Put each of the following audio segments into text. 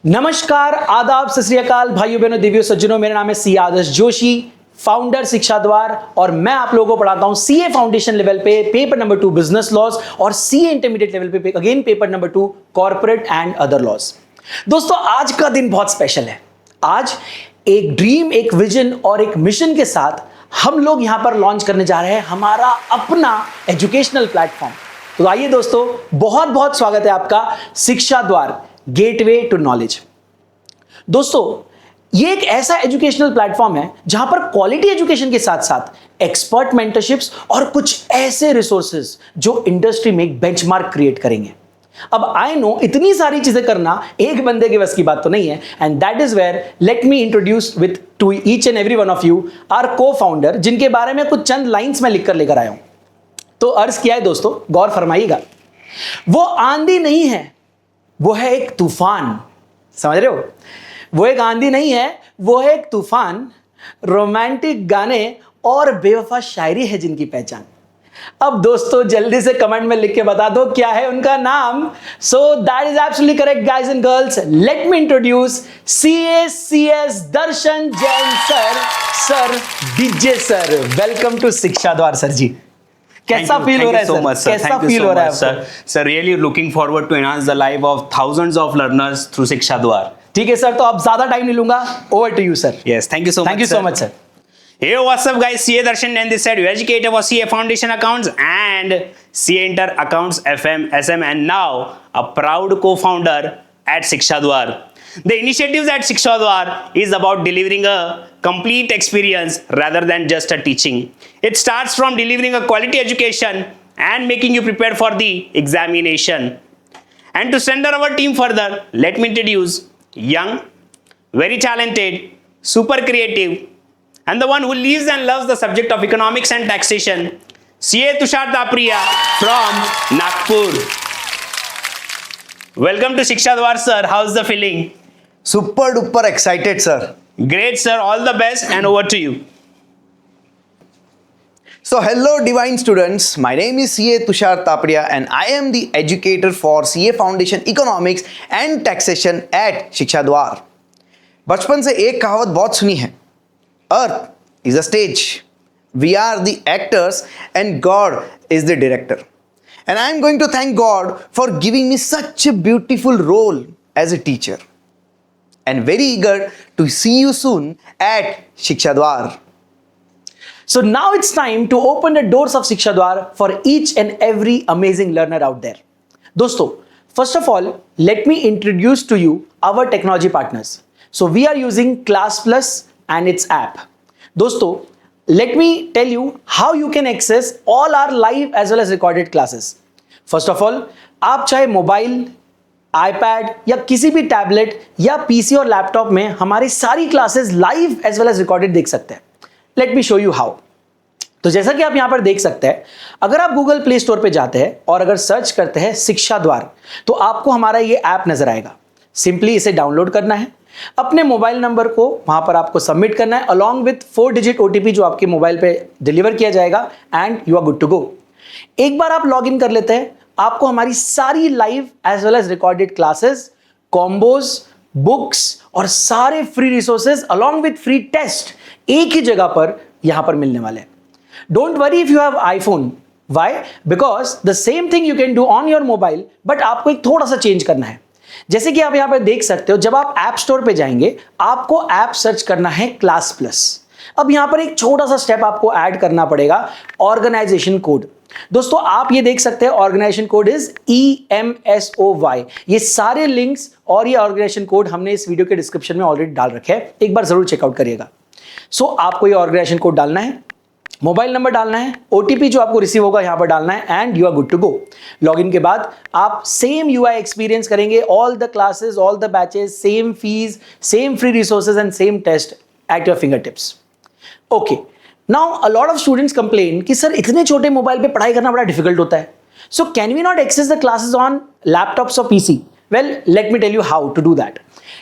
नमस्कार, आदाब, सत श्री अकाल भाइयों बहनों देवियों सज्जनों। मेरा नाम है सी आदर्श जोशी, फाउंडर शिक्षा द्वार, और मैं आप लोगों को पढ़ाता हूं सीए फाउंडेशन लेवल पे पेपर नंबर 2 बिजनेस लॉज और सीए इंटरमीडिएट लेवल पे again paper number 2 corporate and other laws. दोस्तों, आज का दिन बहुत स्पेशल है। आज एक ड्रीम, एक विजन और एक मिशन के साथ हम लोग यहां पर लॉन्च करने जा रहे हैं हमारा अपना एजुकेशनल प्लेटफॉर्म। तो आइए दोस्तों, बहुत बहुत स्वागत है आपका शिक्षा द्वार, गेटवे टू नॉलेज। दोस्तों, ये एक ऐसा एजुकेशनल प्लेटफॉर्म है जहां पर क्वालिटी एजुकेशन के साथ साथ एक्सपर्ट मेंटरशिप्स और कुछ ऐसे रिसोर्सेज जो इंडस्ट्री में एक बेंचमार्क क्रिएट करेंगे। अब आई नो इतनी सारी चीजें करना एक बंदे के बस की बात तो नहीं है, and that is where let me introduce with to each and every one of you our co founder, जिनके बारे में कुछ चंद लाइंस में लिखकर लेकर आया हूं। तो अर्ज किया है दोस्तों, गौर फरमाइएगा। वो आंधी नहीं है, वो है एक तूफान। समझ रहे हो? वो एक आंधी नहीं है, वो है एक तूफान। रोमांटिक गाने और बेवफा शायरी है जिनकी पहचान। अब दोस्तों जल्दी से कमेंट में लिख के बता दो क्या है उनका नाम। So that is absolutely correct guys and girls. Let me introduce CACS Darshan Jain sir. Sir DJ sir, welcome to Shiksha Dwar. Sir जी, कैसा फील हो रहा है सर? कैसा फील हो रहा है sir? Sir really looking forward to enhance the life of thousands of learners through Shiksha Dwar. ठीक है सर, तो आप ज्यादा टाइम नहीं लूंगा, over to you sir. Yes, thank you so much. Thank you so much sir. Hey, what's up guys? CA Darshan and this side, your educator for CA Foundation Accounts and CA Inter Accounts FM, SM, and now a proud co-founder at Shiksha Dwar. The initiatives at Shiksha Dwar is about delivering a complete experience rather than just a teaching. It starts from delivering a quality education and making you prepared for the examination. And to strengthen our team further, let me introduce young, very talented, super creative, and the one who lives and loves the subject of economics and taxation, CA Tushar Tapriya from Nagpur. Welcome to Shiksha Dwar, sir. How's the feeling? Super duper excited, sir. Great, sir. All the best, and over to you. So, hello, divine students. My name is CA Tushar Tapriya, and I am the educator for CA Foundation Economics and Taxation at Shiksha Dwar. बचपन से एक कहावत बहुत सुनी है, Earth is a stage. We are the actors, and God is the director. And I am going to thank God for giving me such a beautiful role as a teacher. And very eager to see you soon at Shiksha Dwar. So now it's time to open the doors of Shiksha Dwar for each and every amazing learner out there. दोस्तों, first of all, let me introduce to you our technology partners. So we are using Class Plus and its app. दोस्तों, let me tell you how you can access all our live as well as recorded classes. First of all, आप चाहे mobile, iPad या किसी भी tablet या PC और laptop में हमारी सारी classes live as well as recorded देख सकते हैं। Let me show you how. तो जैसा कि आप यहां पर देख सकते हैं, अगर आप गूगल प्ले स्टोर पे जाते हैं और अगर सर्च करते हैं शिक्षा द्वार, तो आपको हमारा ये ऐप नजर आएगा। सिंपली इसे डाउनलोड करना है, अपने मोबाइल नंबर को वहां पर आपको सबमिट करना है अलॉन्ग विथ 4 डिजिट OTP जो आपके मोबाइल पे डिलीवर किया जाएगा, and you are good to go. एक बार आप लॉग इन कर लेते हैं, आपको हमारी सारी live as well as recorded classes, combos, books और सारे free resources along with free test एक ही जगह पर यहां पर मिलने वाले हैं। Don't worry if you have iPhone. Why? Because the same thing you can do on your mobile, but आपको एक थोड़ा सा चेंज करना है। जैसे कि आप यहां पर देख सकते हो, जब आप ऐप स्टोर पे जाएंगे आपको ऐप सर्च करना है क्लास प्लस। अब यहां पर एक छोटा सा स्टेप आपको ऐड करना पड़ेगा, ऑर्गेनाइजेशन कोड। दोस्तों, आप ये देख सकते हैं, ऑर्गेनाइजेशन कोड इज EMSOY। ये सारे लिंक्स और ये ऑर्गेनाइजेशन कोड हमने इस वीडियो के डिस्क्रिप्शन में ऑलरेडी डाल रखे हैं, एक बार जरूर चेकआउट करिएगा। सो आपको ये ऑर्गेनाइजेशन कोड डालना है, मोबाइल नंबर डालना है, OTP जो आपको रिसीव होगा यहां पर डालना है, and you are good to go. Login के बाद आप सेम UI एक्सपीरियंस करेंगे, all the classes, all the batches, same fees, same free resources and same test at your finger tips. Okay, now a lot of students complain कि sir इतने छोटे mobile पे पढ़ाई करना बड़ा डिफिकल्ट होता है, so can we not access the classes on laptops और PC? Well, let me tell you how to do that.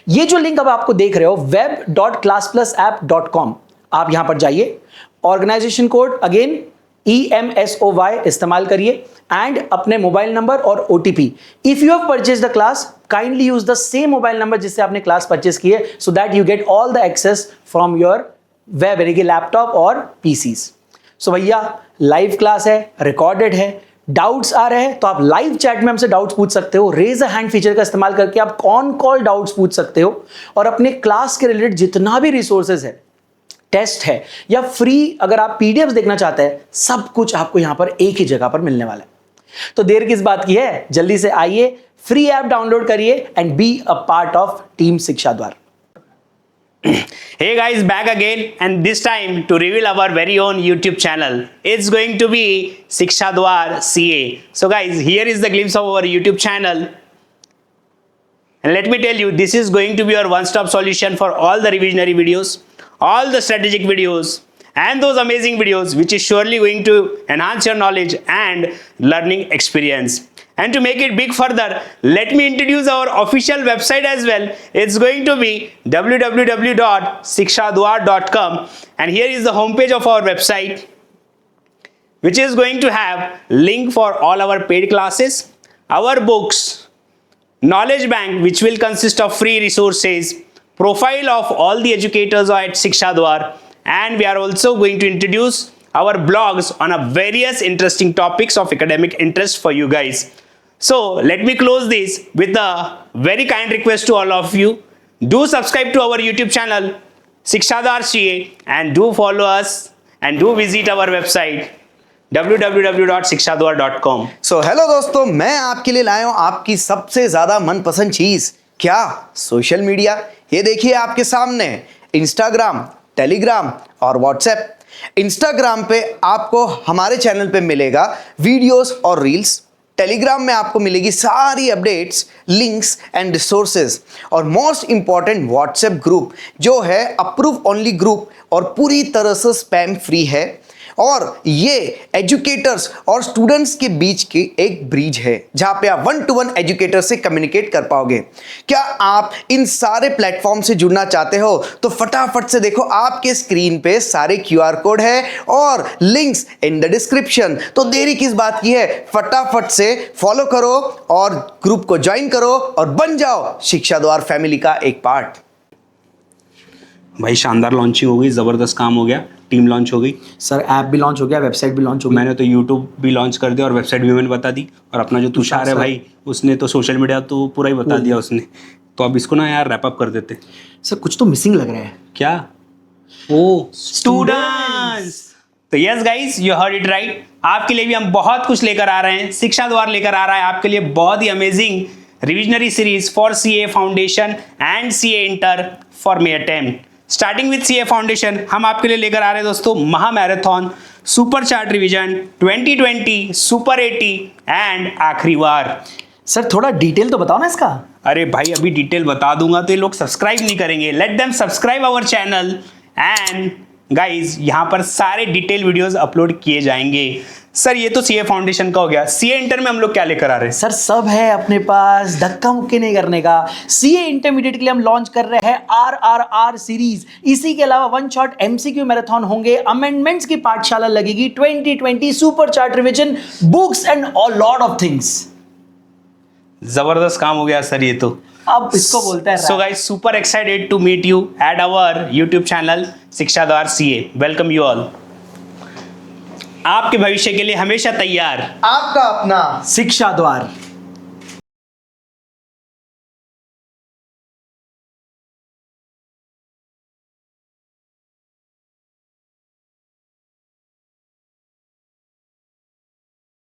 ये जो लिंक अब आपको देख रहे हो, web.classplusapp.com, आप यहां पर जाइए, ऑर्गेनाइजेशन कोड अगेन EMSOY इस्तेमाल करिए एंड अपने मोबाइल नंबर और OTP. If you have purchase the class, kindly use the same mobile number जिससे आपने क्लास परचेज की है, so that you get all the access from your web यानी कि लैपटॉप और PCs. सो भैया लाइव क्लास है, रिकॉर्डेड है, डाउट्स आ रहे हैं तो आप लाइव चैट में हमसे डाउट्स पूछ सकते हो. रेज अ हैंड फीचर का इस्तेमाल करके आप ऑन कॉल डाउट्स पूछ सकते हो और अपने क्लास के रिलेटेड जितना भी रिसोर्सेज है, टेस्ट है या फ्री अगर आप PDFs देखना चाहते हैं, सब कुछ आपको यहां पर एक ही जगह पर मिलने वाला है. तो देर किस बात की है, जल्दी से आइए, फ्री ऐप डाउनलोड करिए and be a part of team शिक्षा द्वार. Hey guys, back again, and this time to reveal our very own YouTube channel. It's going to be Shiksha Dwar CA. So guys, here is the glimpse of our YouTube channel. And let me tell you, this is going to be your one-stop solution for all the revisionary videos, all the strategic videos, and those amazing videos which is surely going to enhance your knowledge and learning experience. And to make it big further, let me introduce our official website as well. It's going to be www.shikshadwar.com, and here is the homepage of our website, which is going to have link for all our paid classes, our books, knowledge bank which will consist of free resources, profile of all the educators at Shiksha Dwar, and we are also going to introduce our blogs on a various interesting topics of academic interest for you guys. So let me close this with a very kind request to all of you. Do subscribe to our YouTube channel Shiksha Dwar CA and do follow us and do visit our website www.shikshadwar.com. So hello दोस्तों, मैं आपके लिए लाया हूं आपकी सबसे ज्यादा मनपसंद चीज, क्या? Social media. ये देखिए आपके सामने इंस्टाग्राम, टेलीग्राम और व्हाट्सएप. इंस्टाग्राम पे आपको हमारे चैनल पे मिलेगा वीडियोस और रील्स. टेलीग्राम में आपको मिलेगी सारी अपडेट्स, लिंक्स एंड रिसोर्सेज. और मोस्ट इंपॉर्टेंट व्हाट्सएप ग्रुप जो है अप्रूव ओनली ग्रुप और पूरी तरह से स्पैम फ्री है. और ये एजुकेटर्स और स्टूडेंट्स के बीच की एक ब्रिज है जहां पे आप 1-to-1 एजुकेटर से कम्युनिकेट कर पाओगे. क्या आप इन सारे प्लेटफॉर्म से जुड़ना चाहते हो तो फटाफट से देखो, आपके स्क्रीन पे सारे QR कोड है और लिंक्स इन द डिस्क्रिप्शन. तो देरी किस बात की है, फटाफट से फॉलो करो और ग्रुप को ज्वाइन करो और बन जाओ शिक्षा द्वार फैमिली का एक पार्ट. भाई शानदार लॉन्चिंग हो गई, जबरदस्त काम हो गया, टीम लॉन्च हो गई. सर ऐप भी लॉन्च हो गया, वेबसाइट भी लॉन्च हो गई. मैंने तो YouTube भी लॉन्च कर दिया और वेबसाइट भी मैंने बता दी. और अपना जो तुषार है भाई, उसने तो सोशल मीडिया तो पूरा ही बता दिया उसने. तो अब इसको ना यार रैप अप कर देते. सर कुछ तो मिसिंग लग रहा है. क्या? ओ स्टूडेंट्स. तो yes guys, you heard it right. आपके लिए भी हम बहुत कुछ लेकर आ रहे हैं. शिक्षा द्वार लेकर आ रहा है आपके लिए बहुत ही amazing revisionary series for CA foundation and CA inter for May attempt. Starting with CA foundation हम आपके लिए लेकर आ रहे हैं दोस्तों महा marathon super chart revision 2020 super 80 and आखिरी बार. सर थोड़ा डिटेल तो बताओ ना इसका. अरे भाई अभी डिटेल बता दूंगा तो ये लोग सब्सक्राइब नहीं करेंगे. Let them subscribe our channel and guys यहाँ पर सारे डिटेल वीडियोस अपलोड किए जाएंगे. सर ये तो CA फाउंडेशन का हो गया. CA इंटर में हम लोग क्या लेकर आ रहे हैं? सर सब है अपने पास, धक्का मुक्की नहीं करने का. CA इंटरमीडिएट के लिए हम लॉन्च कर रहे हैं RRR सीरीज. इसी के अलावा 1 शॉट MCQ मैराथन होंगे, अमेंडमेंट्स की पाठशाला लगेगी, 2020 super chart revision, books and all lot of things. जबरदस्त काम हो गया सर ये तो. अब इसको बोलते हैं so guys, super excited to meet you at our YouTube channel Shiksha Dwar CA. Welcome you all. आपके भविष्य के लिए हमेशा तैयार आपका अपना शिक्षा द्वार.